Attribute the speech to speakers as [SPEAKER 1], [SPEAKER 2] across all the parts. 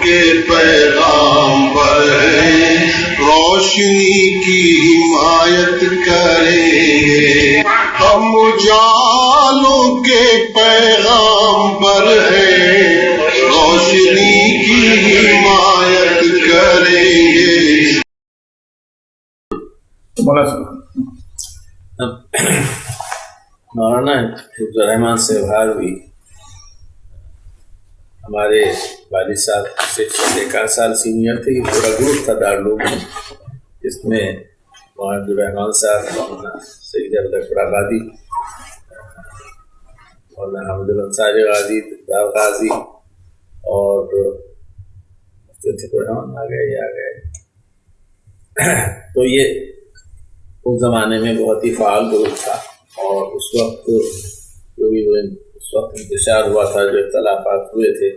[SPEAKER 1] کے پیغامبر ہیں، روشنی کی حمایت کریں گے. ہم اجالوں کے پیغامبر ہیں، روشنی کی حمایت کریں گے.
[SPEAKER 2] مولانا حفظ الرحمان سے بھی ہمارے والد صاحب سے 1 سال سینئر تھے. یہ پورا گروپ تھا دارالعلوم میں، جس میں مولانا عبد الرحمان صاحب، مولانا سید احمد آبادی، مولانا حمد الانصاری غازی، داؤ غازی اور مفتی الرحمان آ گئے. تو یہ اس زمانے میں بہت ہی فعال گروپ تھا. اور اس وقت جو بھی اس وقت انتشار ہوا تھا، جو اختلافات ہوئے تھے،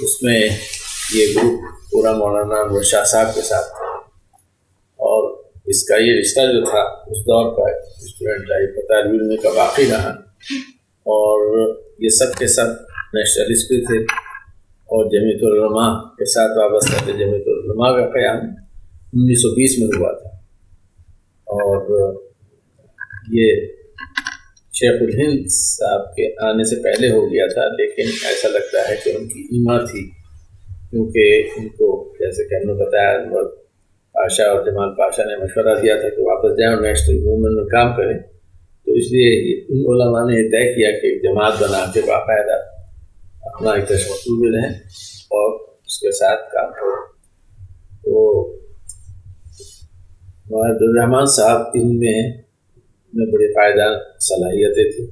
[SPEAKER 2] اس میں یہ گروپ پورا مولانا انور شاہ صاحب کے ساتھ تھا. اور اس کا یہ رشتہ جو تھا اس دور کا اسٹوڈنٹ لائف طالب علم کا باقی رہا. اور یہ سب کے سب نیشنلسٹ بھی تھے اور جمعیت العلماء کے ساتھ وابستہ تھے. جمعیت العلماء کا قیام 1920 میں ہوا تھا. اور یہ شیخ الہند صاحب کے آنے سے پہلے ہو گیا تھا، لیکن ایسا لگتا ہے کہ ان کی ایما تھی، کیونکہ ان کو جیسے کہ ہم نے بتایا انور پاشا اور جمال پاشا نے مشورہ دیا تھا کہ واپس جائیں اور نیشنل موومنٹ میں کام کریں. تو اس لیے ان علماء نے یہ طے کیا کہ ایک جماعت بنا کے باقاعدہ اپنا ایک تشکل میں رہیں اور اس کے ساتھ کام کریں. تو مولانا عبد الرحمان صاحب ان میں بڑی پائیدار صلاحیتیں تھیں.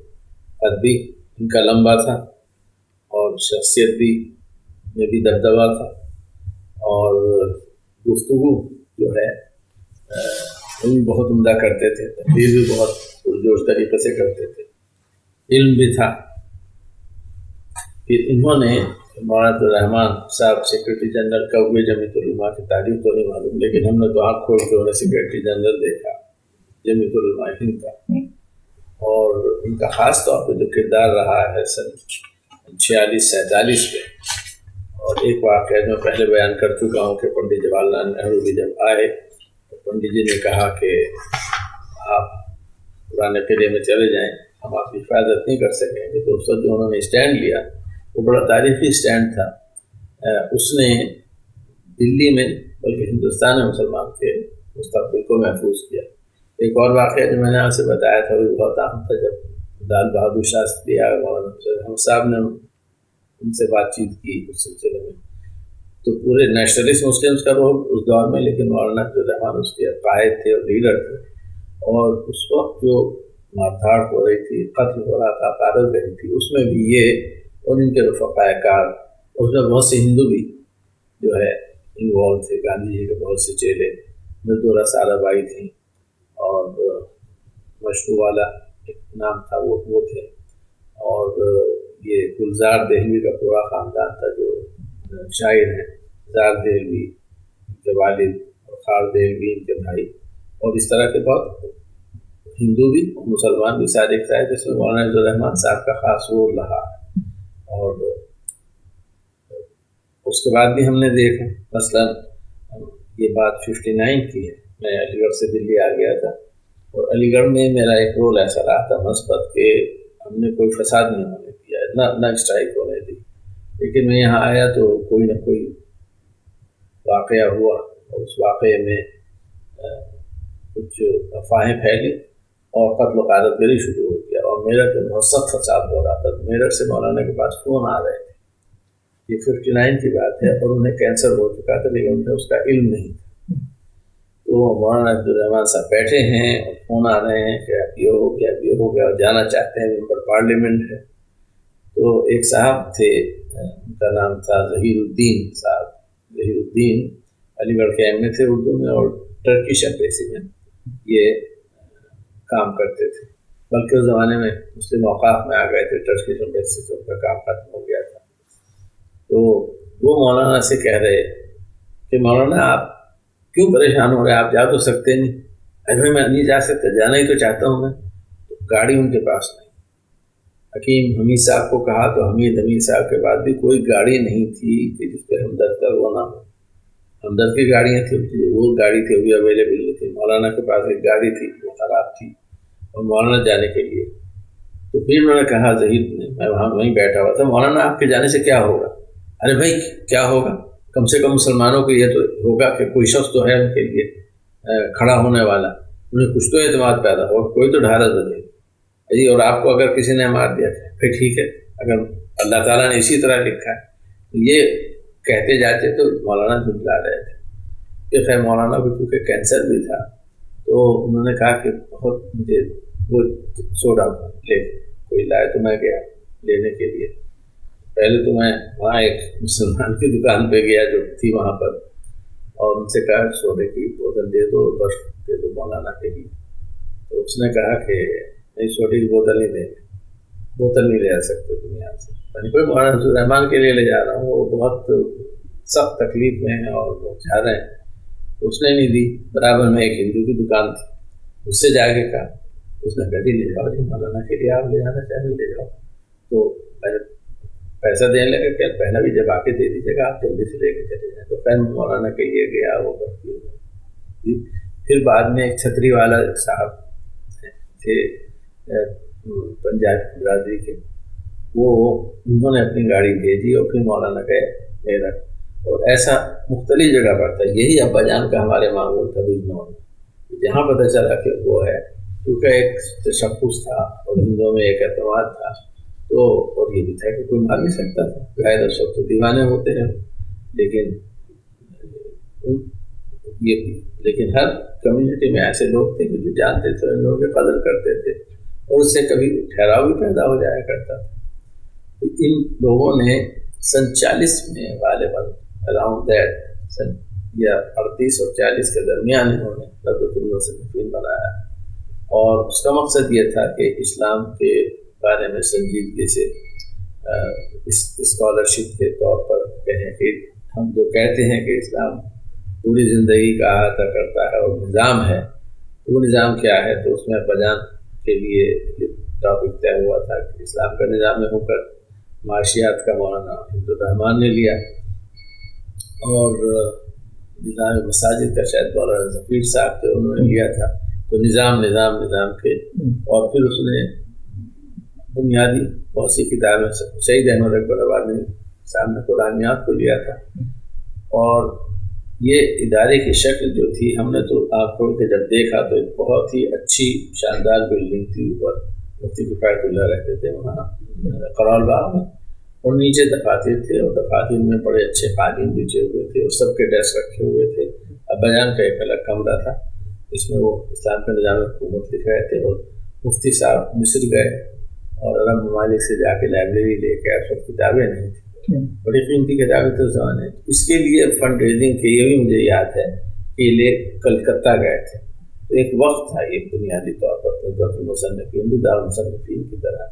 [SPEAKER 2] قد بھی ان کا لمبا تھا اور شخصیت بھی میں بھی دبدبا تھا. اور گفتگو جو ہے وہ بھی بہت عمدہ کرتے تھے، تقریر بھی بہت پرجوش طریقے سے کرتے تھے، علم بھی تھا. پھر انہوں نے مولانا عبد الرحمان صاحب سیکرٹری جنرل کا ہوئے جمعیت العلماء کی تاریخ تو نہیں معلوم، لیکن ہم نے تو آنکھ کھول کے انہیں سیکرٹری جنرل دیکھا جمعیت العلماء ہند کا. اور ان کا خاص طور پہ جو کردار رہا ہے سن 46-47 میں. اور ایک واقعہ جو پہلے بیان کر چکا ہوں کہ پنڈت جواہر لال نہرو بھی جب آئے تو پنڈت جی نے کہا کہ آپ پرانے قلعے میں چلے جائیں، ہم آپ کی حفاظت نہیں کر سکیں گے. تو اس وقت جو انہوں نے اسٹینڈ لیا وہ بڑا تاریخی اسٹینڈ تھا. اس نے دلی میں بلکہ ہندوستان میں مسلمان کے مستقبل کو محفوظ کیا. ایک اور واقعہ جو میں نے آپ سے بتایا تھا وہ بہت اہم تھا. جب لال بہادر شاستری آئے، مولانا صاحب نے ان سے بات چیت کی اس سلسلے میں، تو پورے نیشنلسٹ مسلمس کا رول اس دور میں، لیکن مولانا عبد الرحمان اس کے قائد تھے اور لیڈر تھے. اور اس وقت جو مار دھاڑ ہو رہی تھی، قتل ہو رہا تھا، قارت رہی تھی، اس میں بھی یہ اور ان کے رفقاء کار، اس میں بہت سے ہندو بھی جو ہے انوالو تھے. گاندھی جی کے بہت سے چیلے، مردورہ سارا بائی تھیں اور مشہور والا ایک نام تھا وہ تھے. اور یہ گلزار دہلوی کا پورا خاندان تھا جو شاعر ہیں، زار دہلوی ان کے والد اور خار دہلوی ان کے بھائی، اور اس طرح کے بہت ہندو بھی مسلمان بھی سارے ایک ساتھ، جس میں مولانا عبد الرحمان صاحب کا خاص رول رہا. اور اس کے بعد بھی ہم نے دیکھا، مثلا یہ بات 59 کی ہے، میں علی گڑھ سے دلی آ گیا تھا اور علی گڑھ میں میرا ایک رول ایسا رہا تھا مثبت کہ ہم نے کوئی فساد نہیں ہونے دیا، نہ اسٹرائک ہونے دی. لیکن میں یہاں آیا تو کوئی نہ کوئی واقعہ ہوا اور اس واقعے میں کچھ افواہیں پھیلی اور قتل و غارت گری شروع ہو گیا. اور میرٹھ میں بہت سخت فساد ہو رہا تھا. میرٹھ سے مولانا کے پاس فون آ رہے تھے. یہ 59 کی بات ہے اور انہیں کینسر ہو چکا تھا، لیکن انہیں اس کا علم نہیں تھا. تو مولانا عبد الرحمان صاحب بیٹھے ہیں اور فون آ رہے ہیں کہ اب یہ ہو گیا، اب یہ ہو گیا، اور جانا چاہتے ہیں، ممبر پارلیمنٹ ہے. تو ایک صاحب تھے، ان کا نام تھا ظہیر الدین صاحب. ظہیر الدین علی گڑھ کے ایم اے تھے اردو میں اور ٹرکش ایمبیسی میں یہ کام کرتے تھے. بلکہ اس زمانے میں مسلم اوقاف میں آ گئے تھے، ٹرکش ایمبیسی سے ان کا کام ختم ہو گیا تھا. تو وہ مولانا سے کہہ رہے کہ مولانا آپ کیوں پریشان ہو رہے ہیں، آپ جا تو سکتے نہیں. ارے میں نہیں جا سکتا، جانا ہی تو چاہتا ہوں میں. تو گاڑی ان کے پاس نہیں. حکیم حمید صاحب کو کہا تو حمید صاحب کے بعد بھی کوئی گاڑی نہیں تھی کہ جس پہ ہمدرد کا وہ نہ ہو. ہمدرد کی گاڑیاں تھیں، وہ گاڑی تھی وہ بھی اویلیبل نہیں تھی. مولانا کے پاس ایک گاڑی تھی وہ خراب تھی اور مولانا جانے کے لیے. تو پھر میں نے کہا ظہیر نے، میں وہاں وہیں بیٹھا ہوا تھا، مولانا آپ کے جانے سے کیا ہوگا؟ ارے بھائی کیا ہوگا، کم سے کم مسلمانوں کو یہ تو ہوگا کہ کوئی شخص تو ہے ان کے لیے کھڑا ہونے والا، انہیں کچھ تو اعتماد پیدا ہو، کوئی تو ڈھارس بنے جی. اور آپ کو اگر کسی نے مار دیا پھر ٹھیک ہے، اگر اللہ تعالیٰ نے اسی طرح لکھا ہے. یہ کہتے جاتے تو مولانا جھنجلا رہے تھے. کہ خیر مولانا کو چونکہ کینسر بھی تھا تو انہوں نے کہا کہ بہت مجھے وہ سوڈا لے کوئی لائے تو میں گیا لینے کے لیے. پہلے تو میں وہاں ایک مسلمان کی دکان پہ گیا جو تھی وہاں پر، اور ان سے کہا سوڈے کی بوتل دے دو، برف دے دو مولانا کے لیے. تو اس نے کہا کہ نہیں، سوڈے کی بوتل نہیں دیں گے، بوتل نہیں لے آ سکتے تم یہاں سے. میں نے کوئی مولانا حضور رحمان کے لیے لے جا رہا ہوں، وہ بہت سخت تکلیف میں ہیں اور وہ چاہ رہے ہیں. اس نے نہیں دی. برابر میں ایک ہندو کی دکان تھی، اس سے جا کے کہا، اس نے کہا جی لے جاؤ جی، مولانا کے لیے آپ لے جانا چاہیں لے جاؤ. تو میں نے پیسہ دینے لگا کہ پہلا بھی جب آ کے دے دیجیے گا، آپ جلدی سے لے کے چلے جائیں. تو پھر مولانا کے لیے گیا، وہ بھرتی ہو گئی. پھر بعد میں ایک چھتری والا صاحب تھے پنجاب کی برادری کے، وہ انہوں نے اپنی گاڑی بھیجی اور پھر مولانا گئے میرٹھ. اور ایسا مختلف جگہ پر تھا. یہی ابا جان کا ہمارے معمول تھا بجنور میں. جہاں پتہ چلا کہ وہ ہے، کیونکہ ایک تشخص تھا اور ہندوؤں میں ایک اعتماد تھا. تو اور یہ بھی تھا کہ کوئی مار نہیں سکتا تھا. غیر سب تو دیوانے ہوتے ہیں، لیکن ہر کمیونٹی میں ایسے لوگ تھے کہ جو جانتے تھے، ان لوگوں کی قدر کرتے تھے اور اس سے کبھی ٹھہراؤ بھی پیدا ہو جایا کرتا تھا. تو ان لوگوں نے سن 40 میں غالباً اراؤنڈ دیٹ سن یا 38 اور 40 کے درمیان انہوں نے رضوۃ المصنفین بنایا. اور اس کا مقصد یہ تھا کہ اسلام کے بارے میں سنجیدگی سے اسکالرشپ کے طور پر کہیں کہ ہم جو کہتے ہیں کہ اسلام پوری زندگی کا احاطہ کرتا ہے اور نظام ہے، وہ نظام کیا ہے. تو اس میں بجان کے لیے ٹاپک طے ہوا تھا کہ اسلام کا نظام میں ہو کر معاشیات کا مولانا عبدالرحمان نے لیا، اور نظام مساجد کا شاید مولانا ظفیر صاحب تھے، انہوں نے لیا تھا. تو نظام کے اور پھر اس نے بنیادی بہت سی کتابیں سعید احمد اکبر آبادی صاحب نے قرآنیات کو لیا تھا. اور یہ ادارے کی شکل جو تھی، ہم نے تو آپ کھول کے جب دیکھا تو ایک بہت ہی اچھی شاندار بلڈنگ تھی. اوپر مفتی کفایت اللہ رہتے تھے وہاں قرال باغ میں، اور نیچے دفاتر تھے، اور دفاتر میں بڑے اچھے قالین بچے ہوئے تھے اور سب کے ڈیسک رکھے ہوئے تھے. ابا جان کا ایک الگ کمرہ تھا، اس میں وہ اسلام کا نظام حکومت لکھ رہے تھے. اور مفتی صاحب مصر گئے اور عرب ممالک سے جا کے لائبریری لے کے آئے. سب کتابیں نہیں تھیں، بڑی قیمتی کتابیں تو زمانے. اس کے لیے فنڈ ریزنگ کے یہ بھی مجھے یاد ہے کہ یہ کلکتہ گئے تھے. تو ایک وقت تھا یہ بنیادی طور پر رضوۃ المصنفین بھی دارالمصنفین کی طرح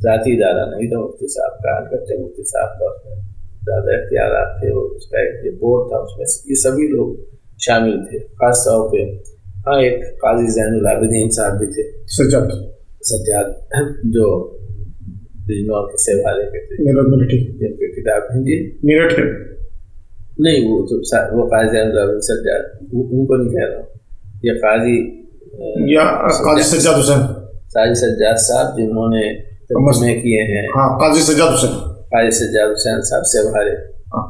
[SPEAKER 2] ذاتی ادارہ نہیں تھا مفتی صاحب کا. اگرچہ مفتی صاحب کا زیادہ اختیارات تھے، اور اس کا ایک بورڈ تھا، اس میں یہ سبھی لوگ شامل تھے. خاص طور پہ ایک قاضی زین العابدین صاحب بھی تھے، سجاد جو بجنور کے سیوالے کے تھے، جن کی کتاب ہیں جی
[SPEAKER 3] میرٹھ کے
[SPEAKER 2] نہیں، وہ قاضی زین العابدین سجاد، ان کو نہیں کہہ رہا ہوں. یہ قاضی
[SPEAKER 3] یا قاضی سجاد حسین،
[SPEAKER 2] قاضی سجاد صاحب جنہوں نے ترجمے کیے ہیں.
[SPEAKER 3] قاضی سجاد حسین،
[SPEAKER 2] قاضی سجاد حسین صاحب سیوالے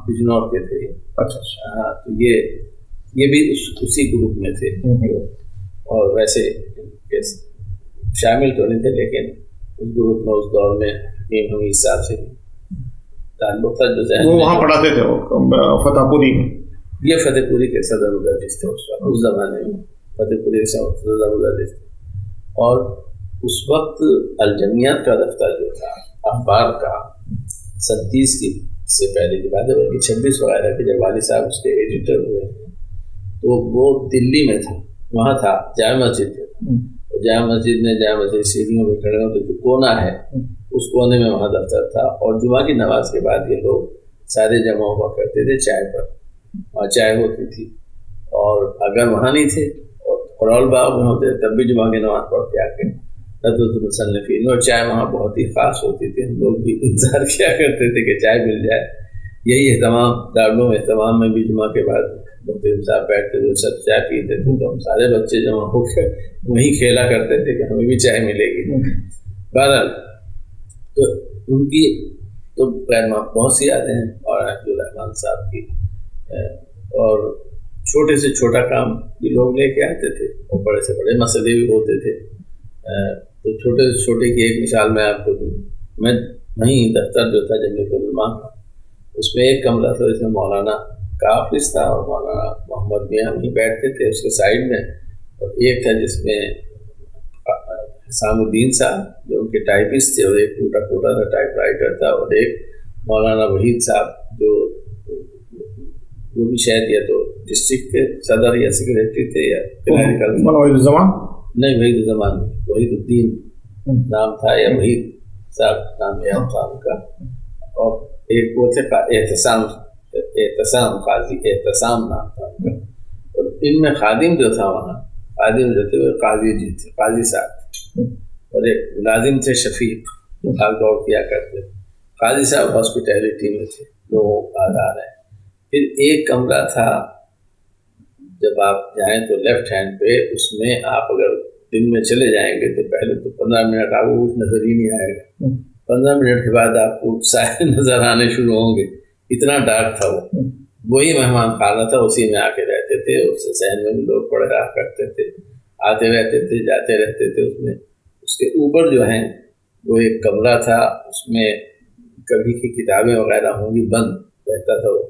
[SPEAKER 2] بجنور کے تھے. ہاں، تو یہ بھی اسی گروپ میں تھے. اور ویسے شامل تو نہیں تھے، لیکن اس گروپ میں اس دور میں حکیم حمید صاحب سے تعلق تھا. جو
[SPEAKER 3] وہ وہاں پڑھاتے تھے فتح پوری میں.
[SPEAKER 2] یہ فتح پوری کے صدر مدرس تھے اس زمانے میں. فتح پوری کے صدر مدرس تھے. اور اس وقت الجمیات کا دفتر جو تھا اخبار کا 37 کی سے پہلے کی بات ہے، بلکہ 26 وغیرہ کے جب والد صاحب اس کے ایڈیٹر ہوئے ہیں تو وہ دلی میں تھا. وہاں تھا جامع مسجد تھے، جامع مسجد سیڑھیوں میں کھڑے ہوتے جو کونا ہے اس کونے میں وہاں دفتر تھا. اور جمعہ کی نماز کے بعد یہ لوگ سارے جمع ہوا کرتے تھے چائے پر. وہاں چائے ہوتی تھی، اور اگر وہاں نہیں تھے اور قرال باغ میں ہوتے تب بھی جمعہ کی نماز پڑھ کے آ کے ندوۃ المصنفین، اور چائے وہاں بہت ہی خاص ہوتی تھی. ہم لوگ بھی انتظار کیا کرتے تھے کہ چائے مل جائے. یہی اہتمام دارالعلوم اہتمام میں بھی جمعہ کے بعد محترم صاحب بیٹھتے تھے، سب چائے پیتے تھے، تو ہم سارے بچے جمع ہو کے وہیں کھیلا کرتے تھے کہ ہمیں بھی چائے ملے گی. بہرحال تو ان کی تو بہت سی یادیں ہیں، اور عبدالرحمن صاحب کی. اور چھوٹے سے چھوٹا کام بھی لوگ لے کے آتے تھے، اور بڑے سے بڑے مسئلے بھی ہوتے تھے. تو چھوٹے سے چھوٹے کی ایک مثال میں آپ کو دوں. میں وہیں دفتر جو تھا جمعیت العلماء کا، اس میں ایک کمرہ تھا جس میں مولانا کا آفس تھا، اور مولانا محمد میاں وہیں بیٹھتے تھے اس کے سائڈ میں. اور ایک تھا جس میں حسام الدین صاحب جو ان کے ٹائپسٹ تھے، اور ایک ٹوٹا پھوٹا سا ٹائپ رائٹر تھا، اور ایک مولانا وحید صاحب جو وہ بھی شاید یا تو ڈسٹرکٹ کے صدر یا سیکریٹری تھے یا
[SPEAKER 3] وحید الزمان،
[SPEAKER 2] نہیں وحید الزمان نہیں، وحید الدین نام تھا، یا وحید صاحب نام یاد تھا ان کا. اور ایک وہ تھے احتسام قاضی، احتسام نام تھا ان کا. اور ان میں خادم جو تھا وہاں، خادم جو تھے وہ قاضی جی تھے، قاضی صاحب، اور ایک ملازم تھے شفیق جو بھاگ دوڑ کیا کرتے. قاضی صاحب ہاسپٹیلٹی میں تھے، لوگوں کو آدھار ہے. پھر ایک کمرہ تھا، جب آپ جائیں تو لیفٹ ہینڈ پہ، اس میں آپ اگر دن میں چلے جائیں گے تو پہلے تو 15 منٹ آپ کو نظر ہی نہیں آئے گا. 15 منٹ کے بعد آپ کو سائے نظر آنے شروع ہوں گے، اتنا ڈارک تھا وہ. وہی مہمان خانہ تھا، اسی میں آ کے رہتے تھے. اس سے صحن میں بھی لوگ پڑھ رہا کرتے تھے، آتے رہتے تھے، جاتے رہتے تھے. اس میں اس کے اوپر جو ہیں وہ ایک کمرہ تھا، اس میں کبھی کی کتابیں وغیرہ ہوں گی، بند رہتا تھا وہ.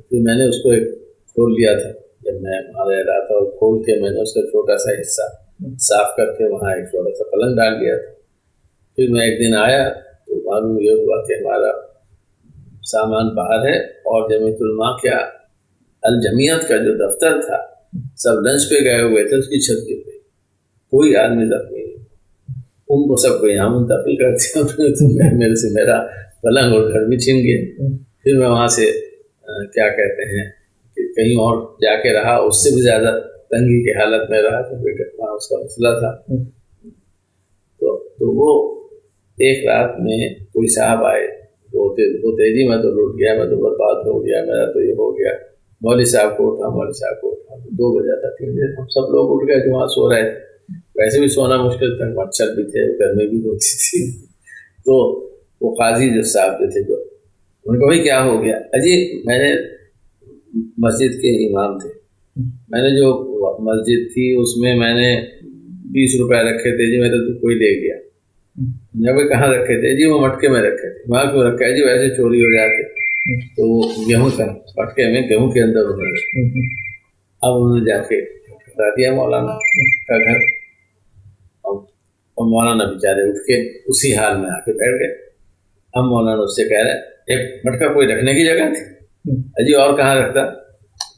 [SPEAKER 2] پھر میں نے اس کو ایک کھول لیا تھا جب میں وہاں رہ رہا تھا، اور کھول کے میں نے اس کا چھوٹا سا حصہ صاف کر کے وہاں ایک چھوٹا سا پلنگ ڈال دیا تھا. پھر میں ایک دن آیا تو معلوم یہ ہوا کہ ہمارا سامان باہر ہے، اور جمعیت العلماء کیا الجمیت کا جو دفتر تھا سب لنچ پہ گئے ہوئے تھے، اس کی چھت گر گئی. کوئی آدمی زخمی نہیں، ان کو سب کو یہاں منتقل کر دیا. میرے سے میرا پلنگ اور گھر بھی چھن گیا. پھر میں وہاں سے کیا کہتے ہیں کہ کہیں اور جا کے رہا، اس سے بھی زیادہ تنگی کی حالت میں رہا، تو وہاں اس کا مسئلہ تھا. تو وہ ایک رات میں کوئی صاحب آئے، روتے جی میں تو لوٹ گیا، میں تو برباد ہو گیا، میرا تو یہ ہو گیا. مولوی صاحب کو اٹھا، مولوی صاحب کو اٹھا. 2 بجے تک 3 بجے ہم سب لوگ اٹھ گئے جو وہاں سو رہے تھے. ویسے بھی سونا مشکل تھا، مچھر بھی تھے، گرمی بھی ہوتی تھی. تو وہ قاضی جو صاحب جو تھے، جو ان کو بھائی کیا ہو گیا؟ اجی میں نے مسجد کے امام تھے، میں نے جو مسجد تھی اس میں میں نے 20 روپے رکھے تھے جی، میرے تو کوئی لے گیا. جب کہاں رکھے تھے جی؟ وہ مٹکے میں رکھے تھے. وہاں کیوں رکھا ہے جی؟ ویسے چوری ہو جاتے. تو وہ گیہوں کا مٹکے میں، گیہوں کے اندر انہوں نے، اب انہوں نے جا کے بتا دیا مولانا کا گھر. اور مولانا بیچارے اٹھ کے اسی حال میں آ کے بیٹھ گئے. ہم مولانا اس سے کہہ رہے ہیں ایک مٹکا کوئی رکھنے کی جگہ تھی جی، اور کہاں رکھتا؟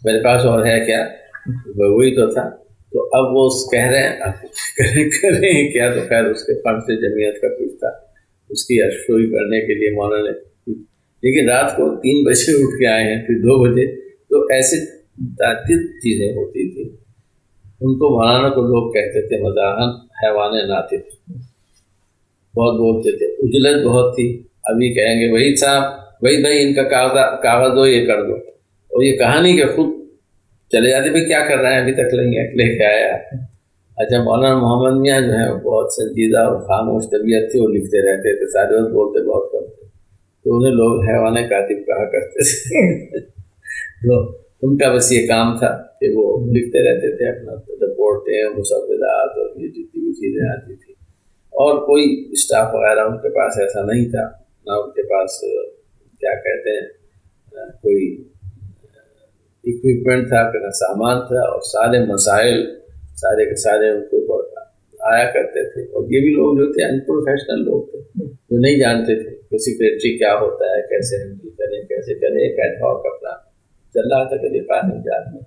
[SPEAKER 2] میرے پاس اور ہے کیا؟ وہی تو تھا. تو اب وہ کہہ رہے ہیں اب کریں کیا؟ تو خیر اس کے فنڈ سے جمعیت کا کچھ تھا، اس کی اشوئی کرنے کے لیے مولانا نے، لیکن رات کو 3 بجے اٹھ کے آئے ہیں، پھر 2 بجے. تو ایسے تعدد چیزیں ہوتی تھی. ان کو مولانا کو لوگ کہتے تھے مزاحن حیوان ناطق، بہت بولتے تھے، اجلت بہت تھی. ابھی کہیں گے وحید صاحب، وحید بھائی ان کا کاغذ دو، یہ کر دو. اور یہ کہانی کہ خود چلے جاتے بھائی کیا کر رہے ہیں، ابھی تک لے کے آیا. اچھا مولانا محمد میاں جو ہے بہت سنجیدہ اور خاموش طبیعت تھی، وہ لکھتے رہتے تھے، سارے وقت بولتے بہت کم تھے. تو انہیں لوگ حیوان کاتب کہا کرتے تھے. تو ان کا بس یہ کام تھا کہ وہ لکھتے رہتے تھے اپنا رپورٹیں، مسودات اور یہ جتنی بھی چیزیں آتی تھیں. اور کوئی اسٹاف وغیرہ ان کے پاس ایسا نہیں تھا، نہ ان کے پاس کیا کہتے ہیں کوئی اکوپمنٹ تھا، نہ سامان تھا. اور سارے مسائل سارے کے سارے ان کے اوپر آیا کرتے تھے. اور یہ بھی لوگ جو تھے ان پروفیشنل لوگ تھے، جو نہیں جانتے تھے کہ سیکریٹری کیا ہوتا ہے، کیسے ہینڈل کریں کیسے کریں. ایک ایڈ ہاک اپنا چل رہا تھا کہ قانون جات میں.